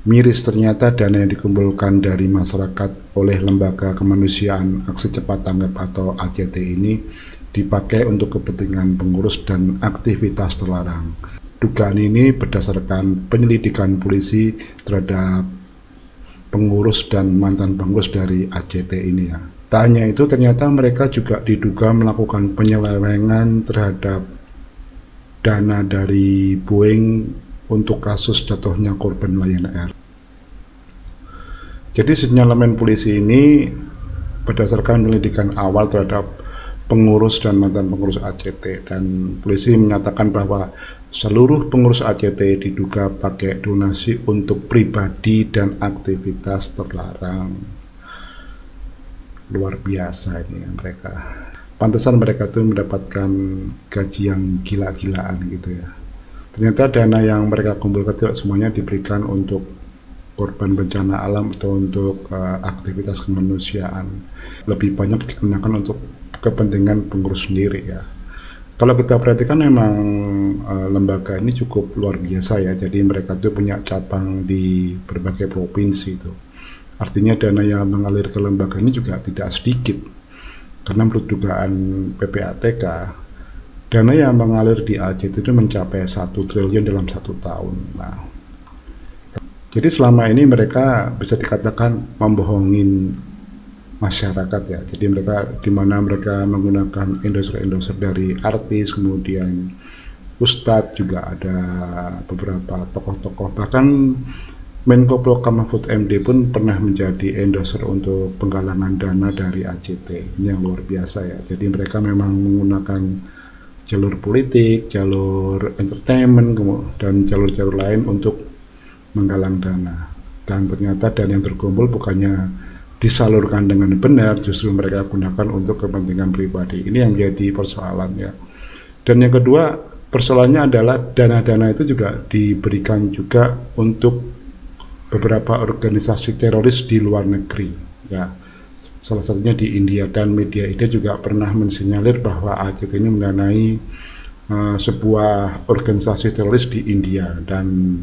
Miris ternyata dana yang dikumpulkan dari masyarakat oleh Lembaga Kemanusiaan Aksi Cepat Tanggap atau ACT ini dipakai untuk kepentingan pengurus dan aktivitas terlarang. Dugaan ini berdasarkan penyelidikan polisi terhadap pengurus dan mantan pengurus dari ACT ini ya. Tak hanya itu, ternyata mereka juga diduga melakukan penyelewengan terhadap dana dari Boeing untuk kasus jatuhnya korban Lion Air. Jadi sinyalemen polisi ini berdasarkan penyelidikan awal terhadap pengurus dan mantan pengurus ACT, dan polisi menyatakan bahwa seluruh pengurus ACT diduga pakai donasi untuk pribadi dan aktivitas terlarang. Luar biasa ini mereka. Pantesan mereka tuh mendapatkan gaji yang gila-gilaan gitu ya. Ternyata dana yang mereka kumpulkan tidak semuanya diberikan untuk korban bencana alam atau untuk aktivitas kemanusiaan. Lebih banyak digunakan untuk kepentingan pengurus sendiri ya. Kalau kita perhatikan memang lembaga ini cukup luar biasa ya. Jadi mereka tuh punya cabang di berbagai provinsi itu. Artinya dana yang mengalir ke lembaga ini juga tidak sedikit. Karena menurut dugaan PPATK, dana yang mengalir di ACT itu mencapai 1 triliun dalam 1 tahun. Nah, jadi selama ini mereka bisa dikatakan membohongin masyarakat ya. Jadi mereka di mana mereka menggunakan endorser dari artis, kemudian ustadz, juga ada beberapa tokoh-tokoh, bahkan Menko Polhukam Mahfud MD pun pernah menjadi endorser untuk penggalangan dana dari ACT. Ini yang luar biasa ya. Jadi mereka memang menggunakan jalur politik, jalur entertainment, dan jalur-jalur lain untuk menggalang dana. Dan ternyata dana yang terkumpul bukannya disalurkan dengan benar, justru mereka gunakan untuk kepentingan pribadi. Ini yang menjadi persoalannya. Dan yang kedua, persoalannya adalah dana-dana itu juga diberikan juga untuk beberapa organisasi teroris di luar negeri ya, salah satunya di India, dan media India juga pernah mensinyalir bahwa ACT ini mendanai sebuah organisasi teroris di India, dan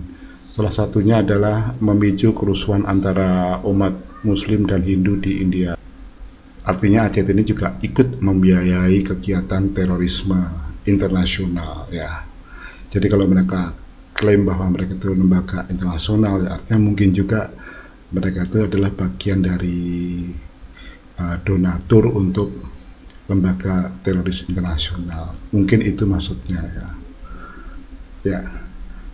salah satunya adalah memicu kerusuhan antara umat Muslim dan Hindu di India. Artinya ACT ini juga ikut membiayai kegiatan terorisme internasional ya. Jadi kalau mereka klaim bahwa mereka itu lembaga internasional, ya artinya mungkin juga mereka itu adalah bagian dari donatur untuk lembaga teroris internasional. Mungkin itu maksudnya ya. Ya,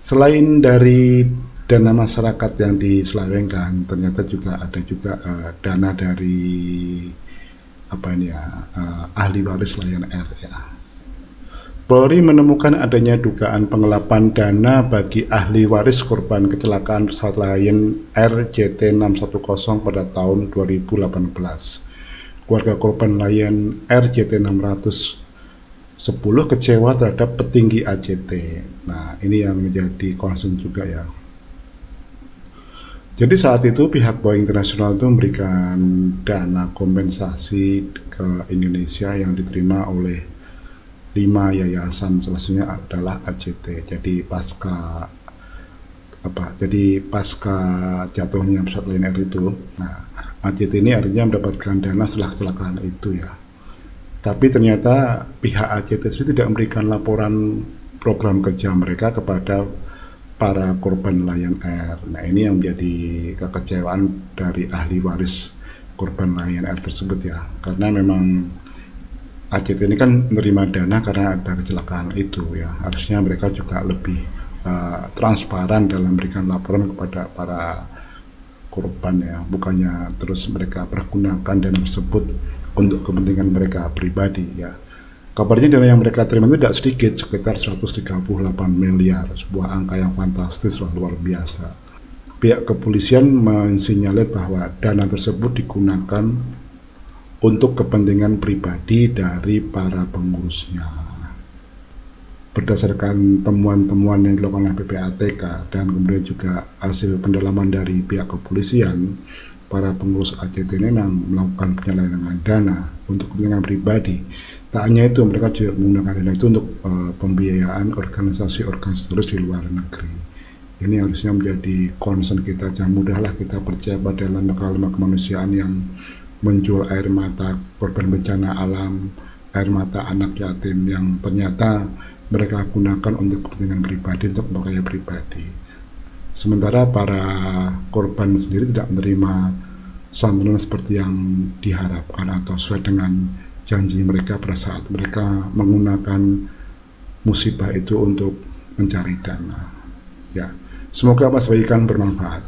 selain dari dana masyarakat yang diselewengkan, ternyata juga ada juga dana dari ahli waris Lion Air ya. Polri menemukan adanya dugaan penggelapan dana bagi ahli waris korban kecelakaan pesawat Lion Air JT610 pada tahun 2018. Keluarga korban Lion Air JT610 kecewa terhadap petinggi ACT. Nah, ini yang menjadi concern juga ya. Jadi saat itu pihak Boeing International itu memberikan dana kompensasi ke Indonesia yang diterima oleh 5 yayasan, salah satunya adalah ACT. Jadi pasca jatuhnya pesawat Lion Air itu, nah ACT ini artinya mendapatkan dana setelah kecelakaan itu ya. Tapi ternyata pihak ACT sendiri tidak memberikan laporan program kerja mereka kepada para korban Lion Air. Nah, ini yang menjadi kekecewaan dari ahli waris korban Lion Air tersebut ya, karena memang ACT ini kan menerima dana karena ada kecelakaan itu ya. Harusnya mereka juga lebih transparan dalam memberikan laporan kepada para korban ya, bukannya terus mereka pergunakan dana tersebut untuk kepentingan mereka pribadi ya. Kabarnya dana yang mereka terima itu tidak sedikit, sekitar 138 miliar, sebuah angka yang fantastis, luar biasa. Pihak kepolisian mensinyalir bahwa dana tersebut digunakan untuk kepentingan pribadi dari para pengurusnya. Berdasarkan temuan-temuan yang dilakukan oleh PPATK dan kemudian juga hasil pendalaman dari pihak kepolisian, para pengurus ACT ini memang melakukan penyelewengan dana untuk kepentingan pribadi. Tak hanya itu, mereka juga menggunakan dana itu untuk pembiayaan organisasi-organisasi terus di luar negeri. Ini harusnya menjadi concern kita. Jangan mudahlah kita percaya pada lembaga-lembaga kemanusiaan yang menjual air mata korban bencana alam, air mata anak yatim yang ternyata mereka gunakan untuk kepentingan pribadi, untuk bergaya pribadi. Sementara para korban sendiri tidak menerima santunan seperti yang diharapkan atau sesuai dengan janji mereka pada saat mereka menggunakan musibah itu untuk mencari dana. Ya, semoga Mas bagikan bermanfaat.